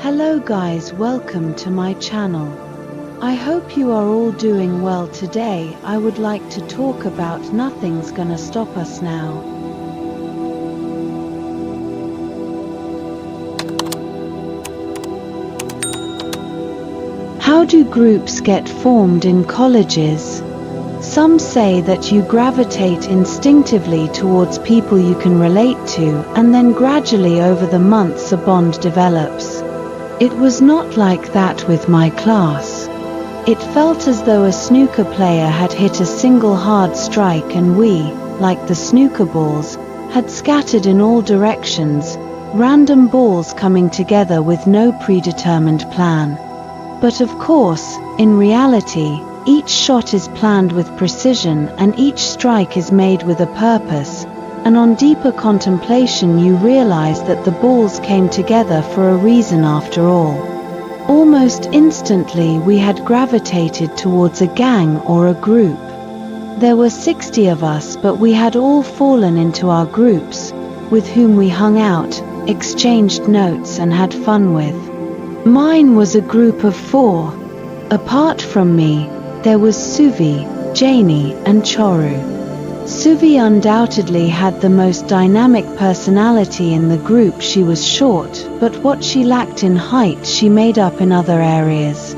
Hello guys, welcome to my channel. I hope you are all doing well. Today I would like to talk about Nothing's Gonna Stop Us Now. How do groups get formed in colleges? Some say that you gravitate instinctively towards people you can relate to, and then gradually over the months a bond develops. It was not like that with my class. It felt as though a snooker player had hit a single hard strike and we, like the snooker balls, had scattered in all directions, random balls coming together with no predetermined plan. But of course, in reality, each shot is planned with precision and each strike is made with a purpose, and on deeper contemplation you realize that the balls came together for a reason after all. Almost instantly we had gravitated towards a gang or a group. There were 60 of us, but we had all fallen into our groups, with whom we hung out, exchanged notes and had fun with. Mine was a group of 4. Apart from me, there was Suvi, Janie and Choru. Suvi undoubtedly had the most dynamic personality in the group. She was short, but what she lacked in height she made up in other areas.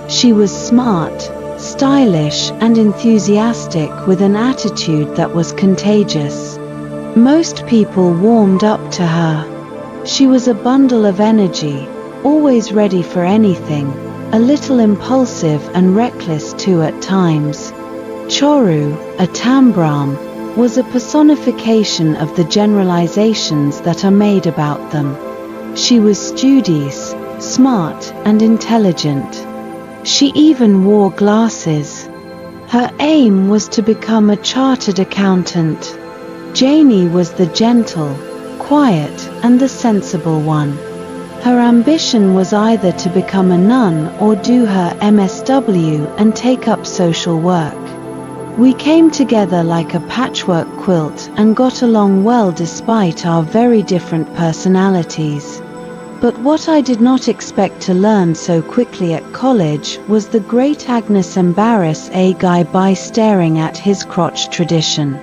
She was smart, stylish and enthusiastic, with an attitude that was contagious. Most people warmed up to her. She was a bundle of energy, always ready for anything, a little impulsive and reckless too at times. Choru, a Tambram, was a personification of the generalizations that are made about them. She was studious, smart and intelligent. She even wore glasses. Her aim was to become a chartered accountant. Janie was the gentle, quiet and the sensible one. Her ambition was either to become a nun or do her MSW and take up social work. We came together like a patchwork quilt and got along well despite our very different personalities. But what I did not expect to learn so quickly at college was the great Agnes embarrass a guy by staring at his crotch tradition.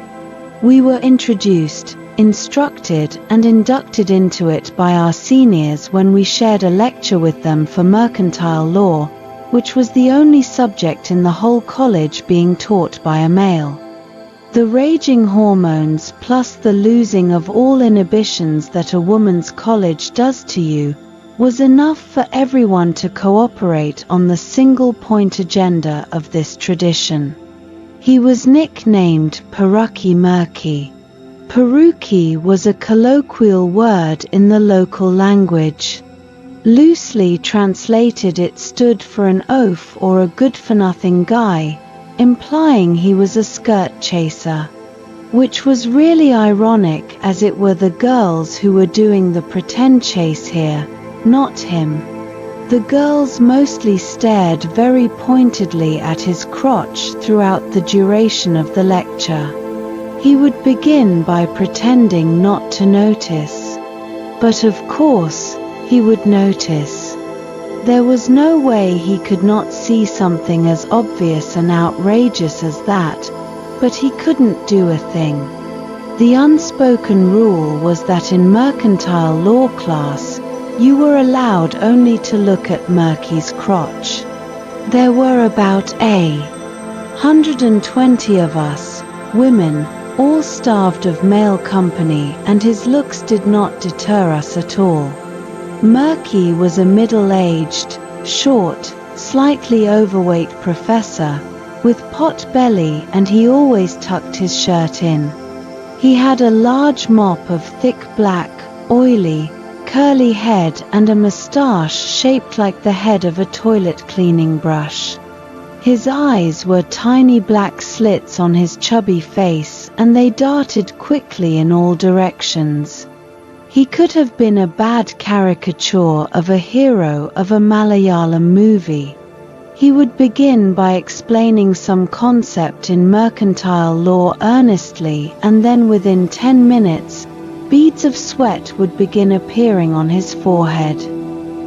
We were introduced, instructed and inducted into it by our seniors when we shared a lecture with them for mercantile law, which was the only subject in the whole college being taught by a male. The raging hormones plus the losing of all inhibitions that a woman's college does to you was enough for everyone to cooperate on the single-point agenda of this tradition. He was nicknamed Peruki Murky. Peruki was a colloquial word in the local language. Loosely translated, it stood for an oaf or a good-for-nothing guy, implying he was a skirt chaser. Which was really ironic, as it were the girls who were doing the pretend chase here, not him. The girls mostly stared very pointedly at his crotch throughout the duration of the lecture. He would begin by pretending not to notice. But of course, he would notice. There was no way he could not see something as obvious and outrageous as that, but he couldn't do a thing. The unspoken rule was that in mercantile law class, you were allowed only to look at Murky's crotch. There were about 120 of us, women, all starved of male company, and his looks did not deter us at all. Murky was a middle-aged, short, slightly overweight professor, with pot belly, and he always tucked his shirt in. He had a large mop of thick black, oily, curly head and a moustache shaped like the head of a toilet cleaning brush. His eyes were tiny black slits on his chubby face, and they darted quickly in all directions. He could have been a bad caricature of a hero of a Malayalam movie. He would begin by explaining some concept in mercantile law earnestly, and then within 10 minutes, beads of sweat would begin appearing on his forehead.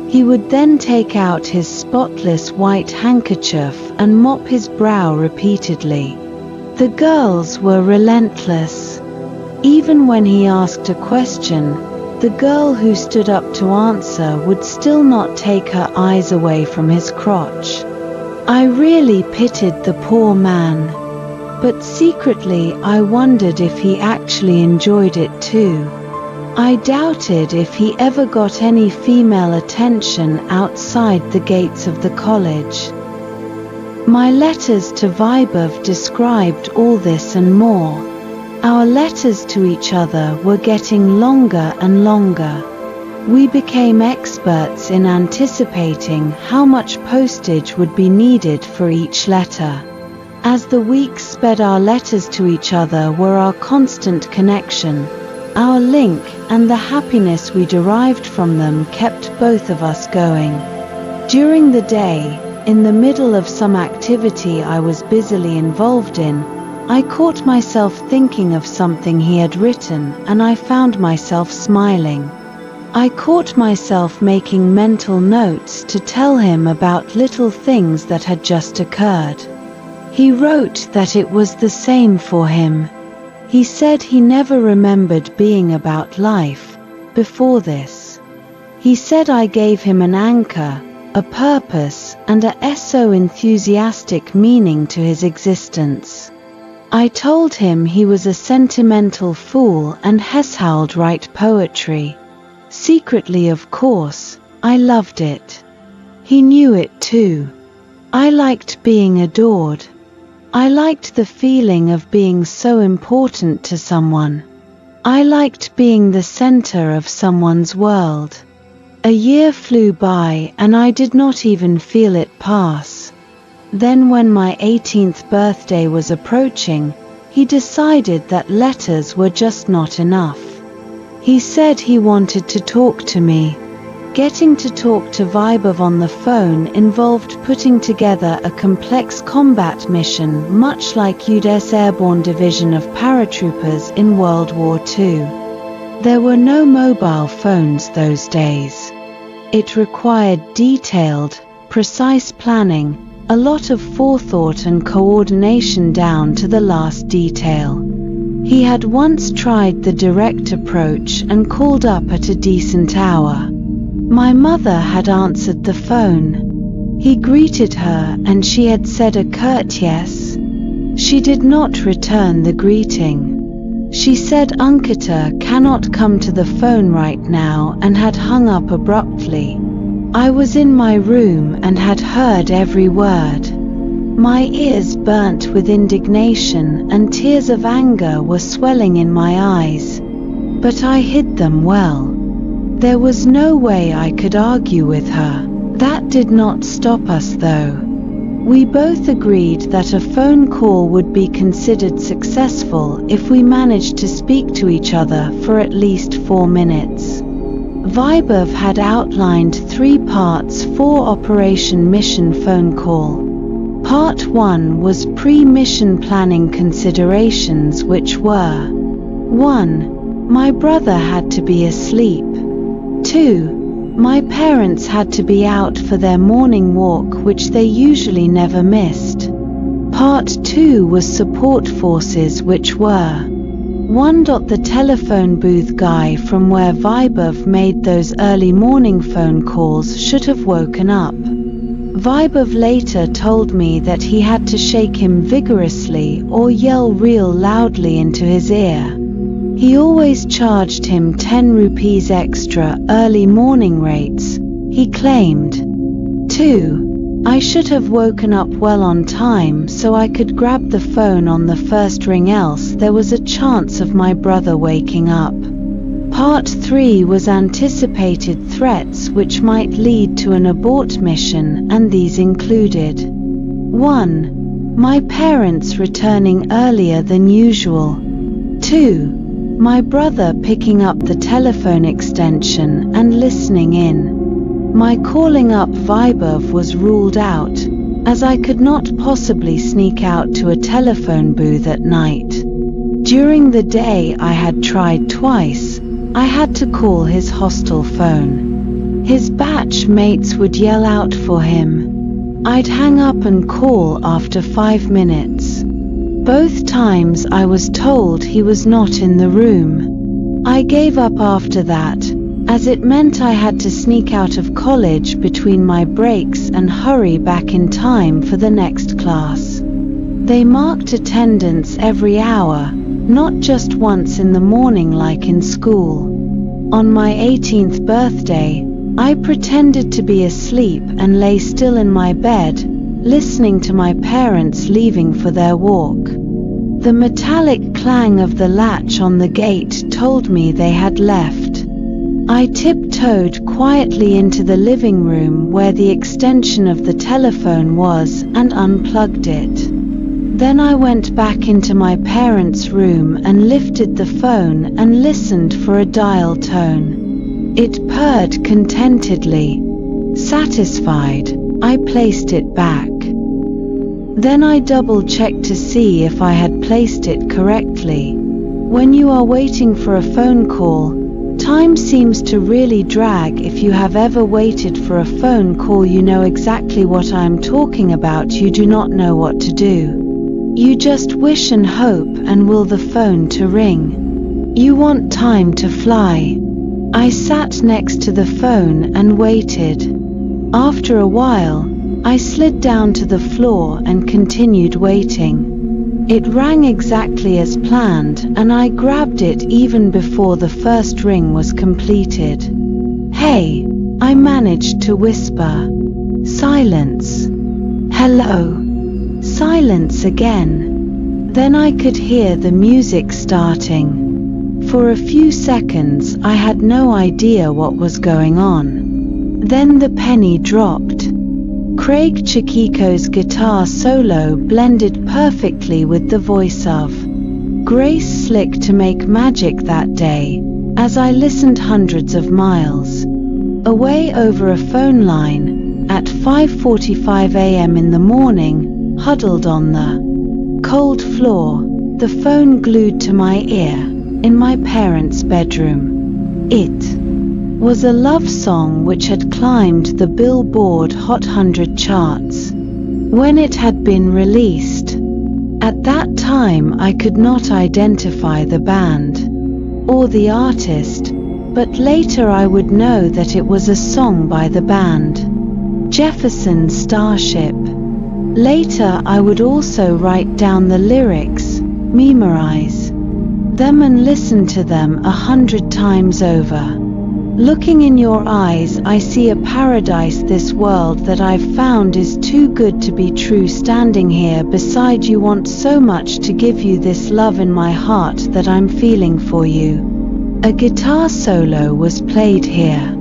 He would then take out his spotless white handkerchief and mop his brow repeatedly. The girls were relentless. Even when he asked a question, the girl who stood up to answer would still not take her eyes away from his crotch. I really pitied the poor man. But secretly I wondered if he actually enjoyed it too. I doubted if he ever got any female attention outside the gates of the college. My letters to Vaibhav described all this and more. Our letters to each other were getting longer and longer. We became experts in anticipating how much postage would be needed for each letter. As the weeks sped, our letters to each other were our constant connection. Our link and the happiness we derived from them kept both of us going. During the day, in the middle of some activity I was busily involved in, I caught myself thinking of something he had written, and I found myself smiling. I caught myself making mental notes to tell him about little things that had just occurred. He wrote that it was the same for him. He said he never remembered being about life before this. He said I gave him an anchor, a purpose, and a so enthusiastic meaning to his existence. I told him he was a sentimental fool and howl'd write poetry. Secretly, of course, I loved it. He knew it too. I liked being adored. I liked the feeling of being so important to someone. I liked being the center of someone's world. A year flew by and I did not even feel it pass. Then when my 18th birthday was approaching, he decided that letters were just not enough. He said he wanted to talk to me. Getting to talk to Vaibhav on the phone involved putting together a complex combat mission, much like U.S. Airborne Division of Paratroopers in World War II. There were no mobile phones those days. It required detailed, precise planning, a lot of forethought and coordination down to the last detail. He had once tried the direct approach and called up at a decent hour. My mother had answered the phone. He greeted her and she had said a curt yes. She did not return the greeting. She said Ankita cannot come to the phone right now and had hung up abruptly. I was in my room and had heard every word. My ears burnt with indignation and tears of anger were swelling in my eyes. But I hid them well. There was no way I could argue with her. That did not stop us though. We both agreed that a phone call would be considered successful if we managed to speak to each other for at least 4 minutes. Vaibhav had outlined 3 parts for Operation Mission phone call. Part 1 was pre-mission planning considerations, which were: 1. My brother had to be asleep. 2. My parents had to be out for their morning walk, which they usually never missed. Part 2 was support forces, which were: 1. The telephone booth guy from where Vaibhav made those early morning phone calls should have woken up. Vaibhav later told me that he had to shake him vigorously or yell real loudly into his ear. He always charged him 10 rupees extra early morning rates, he claimed. 2. I should have woken up well on time so I could grab the phone on the first ring, else there was a chance of my brother waking up. Part 3 was anticipated threats which might lead to an abort mission, and these included: 1. My parents returning earlier than usual. 2. My brother picking up the telephone extension and listening in. My calling up Vaibhav was ruled out, as I could not possibly sneak out to a telephone booth at night. During the day I had tried twice. I had to call his hostel phone. His batch mates would yell out for him. I'd hang up and call after 5 minutes. Both times I was told he was not in the room. I gave up after that, as it meant I had to sneak out of college between my breaks and hurry back in time for the next class. They marked attendance every hour, not just once in the morning like in school. On my 18th birthday, I pretended to be asleep and lay still in my bed, listening to my parents leaving for their walk. The metallic clang of the latch on the gate told me they had left. I tiptoed quietly into the living room where the extension of the telephone was and unplugged it. Then I went back into my parents' room and lifted the phone and listened for a dial tone. It purred contentedly. Satisfied, I placed it back. Then I double-checked to see if I had placed it correctly. When you are waiting for a phone call, time seems to really drag. If you have ever waited for a phone call, you know exactly what I am talking about. You do not know what to do. You just wish and hope and will the phone to ring. You want time to fly. I sat next to the phone and waited. After a while, I slid down to the floor and continued waiting. It rang exactly as planned, and I grabbed it even before the first ring was completed. "Hey," I managed to whisper. Silence. "Hello." Silence again. Then I could hear the music starting. For a few seconds I had no idea what was going on. Then the penny dropped. Craig Chiquiko's guitar solo blended perfectly with the voice of Grace Slick to make magic that day, as I listened hundreds of miles away over a phone line. At 5:45 a.m. in the morning, huddled on the cold floor, the phone glued to my ear, in my parents' bedroom. It was a love song which had climbed the Billboard Hot 100 charts when it had been released. At that time I could not identify the band or the artist, but later I would know that it was a song by the band Jefferson Starship. Later I would also write down the lyrics, memorize them and listen to them 100 times over. Looking in your eyes, I see a paradise. This world that I've found is too good to be true. Standing here beside you, want so much to give you this love in my heart that I'm feeling for you. A guitar solo was played here,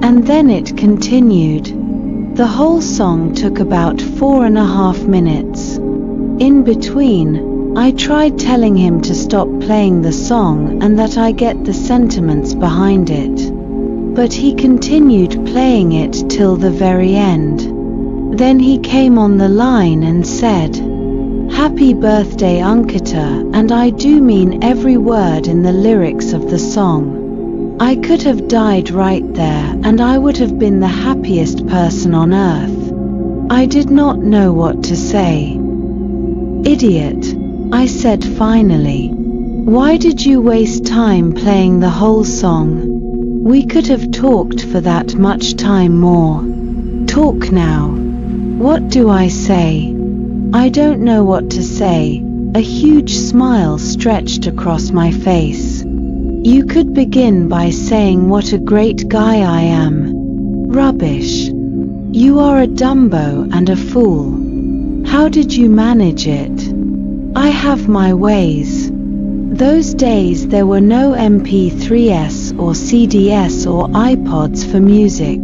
and then it continued. The whole song took about 4.5 minutes. In between, I tried telling him to stop playing the song and that I get the sentiments behind it. But he continued playing it till the very end. Then he came on the line and said, "Happy birthday Ankita," and I do mean every word in the lyrics of the song. I could have died right there, and I would have been the happiest person on earth. I did not know what to say. "Idiot," I said finally. "Why did you waste time playing the whole song? We could have talked for that much time more. Talk now." What do I say? I don't know what to say. A huge smile stretched across my face. You could begin by saying what a great guy I am. Rubbish. You are a Dumbo and a fool. How did you manage it? I have my ways. Those days there were no MP3s or CDs or iPods for music.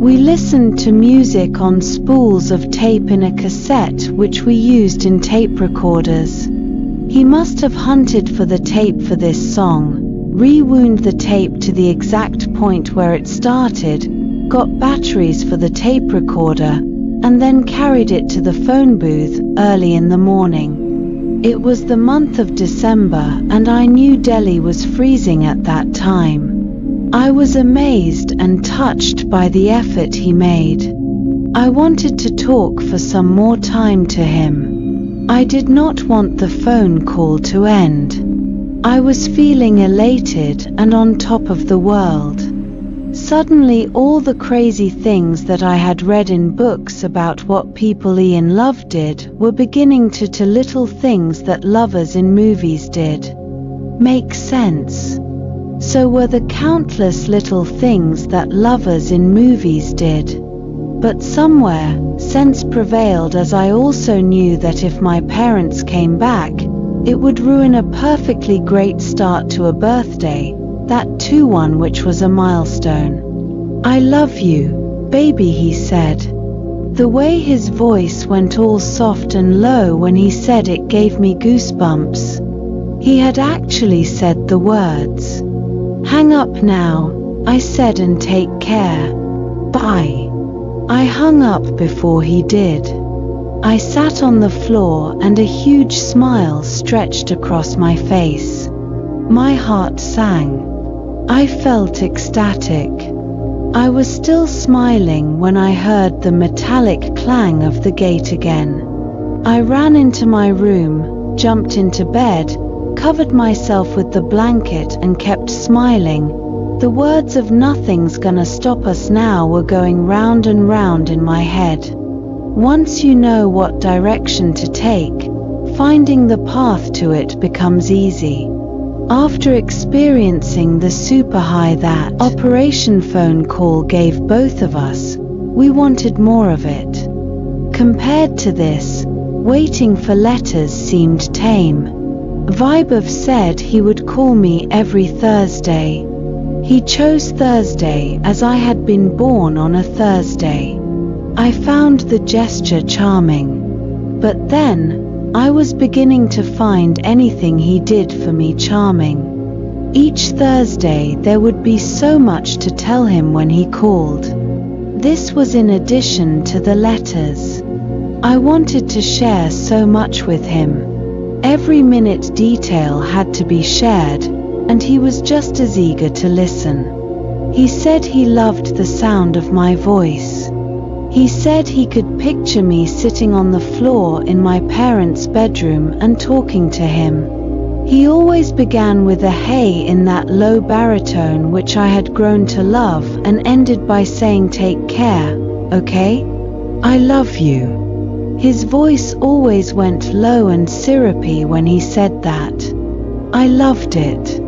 We listened to music on spools of tape in a cassette which we used in tape recorders. He must have hunted for the tape for this song, rewound the tape to the exact point where it started, got batteries for the tape recorder, and then carried it to the phone booth early in the morning. It was the month of December, and I knew Delhi was freezing at that time. I was amazed and touched by the effort he made. I wanted to talk for some more time to him. I did not want the phone call to end. I was feeling elated and on top of the world. Suddenly all the crazy things that I had read in books about what people in love did were beginning to little things that lovers in movies did make sense. So were the countless little things that lovers in movies did. But somewhere, sense prevailed, as I also knew that if my parents came back, it would ruin a perfectly great start to a birthday, that too one which was a milestone. "I love you, baby," he said. The way his voice went all soft and low when he said it gave me goosebumps. He had actually said the words. "Hang up now," I said, "and take care. Bye." I hung up before he did. I sat on the floor and a huge smile stretched across my face. My heart sang. I felt ecstatic. I was still smiling when I heard the metallic clang of the gate again. I ran into my room, jumped into bed, covered myself with the blanket and kept smiling. The words of "nothing's gonna stop us now" were going round and round in my head. Once you know what direction to take, finding the path to it becomes easy. After experiencing the super high that operation phone call gave both of us, we wanted more of it. Compared to this, waiting for letters seemed tame. Vibov said he would call me every Thursday. He chose Thursday as I had been born on a Thursday. I found the gesture charming. But then, I was beginning to find anything he did for me charming. Each Thursday there would be so much to tell him when he called. This was in addition to the letters. I wanted to share so much with him. Every minute detail had to be shared, and he was just as eager to listen. He said he loved the sound of my voice. He said he could picture me sitting on the floor in my parents' bedroom and talking to him. He always began with a "hey" in that low baritone which I had grown to love, and ended by saying, "Take care, okay? I love you." His voice always went low and syrupy when he said that. I loved it.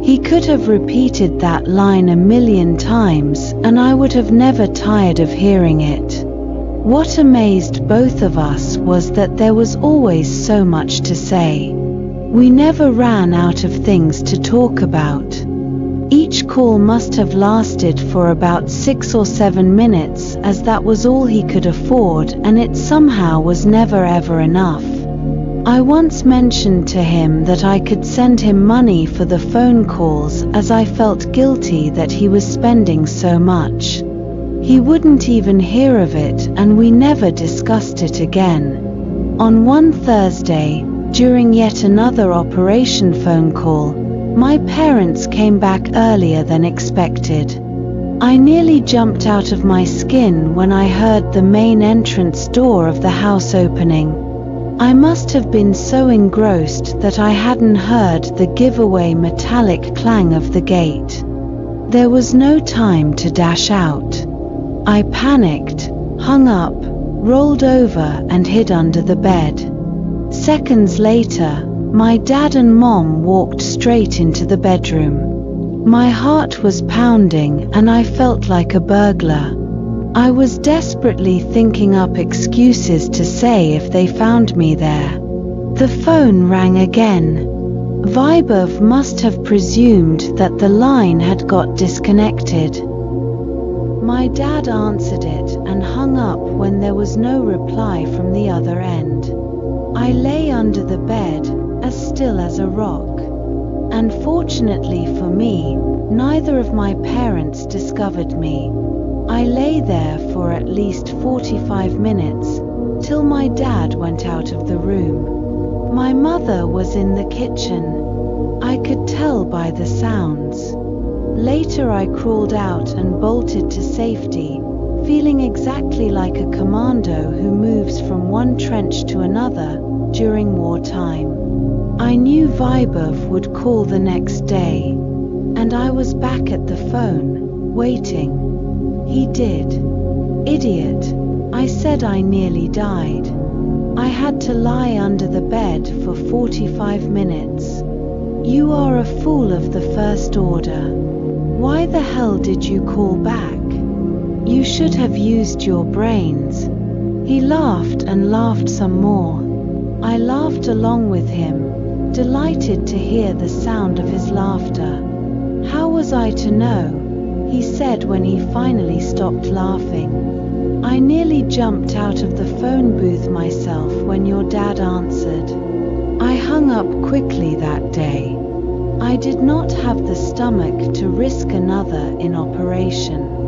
He could have repeated that line a million times, and I would have never tired of hearing it. What amazed both of us was that there was always so much to say. We never ran out of things to talk about. Each call must have lasted for about 6 or 7 minutes, as that was all he could afford, and it somehow was never ever enough. I once mentioned to him that I could send him money for the phone calls, as I felt guilty that he was spending so much. He wouldn't even hear of it, and we never discussed it again. On one Thursday, during yet another operation phone call, my parents came back earlier than expected. I nearly jumped out of my skin when I heard the main entrance door of the house opening. I must have been so engrossed that I hadn't heard the giveaway metallic clang of the gate. There was no time to dash out. I panicked, hung up, rolled over and hid under the bed. Seconds later, my dad and mom walked straight into the bedroom. My heart was pounding and I felt like a burglar. I was desperately thinking up excuses to say if they found me there. The phone rang again. Vibov must have presumed that the line had got disconnected. My dad answered it and hung up when there was no reply from the other end. I lay under the bed, as still as a rock. And fortunately for me, neither of my parents discovered me. I lay there for at least 45 minutes, till my dad went out of the room. My mother was in the kitchen. I could tell by the sounds. Later I crawled out and bolted to safety, feeling exactly like a commando who moves from one trench to another during wartime. I knew Vibov would call the next day, and I was back at the phone, waiting. He did. Idiot. I said I nearly died. I had to lie under the bed for 45 minutes. You are a fool of the first order. Why the hell did you call back? You should have used your brains. He laughed and laughed some more. I laughed along with him, delighted to hear the sound of his laughter. How was I to know? He said when he finally stopped laughing. I nearly jumped out of the phone booth myself when your dad answered. I hung up quickly that day. I did not have the stomach to risk another in operation.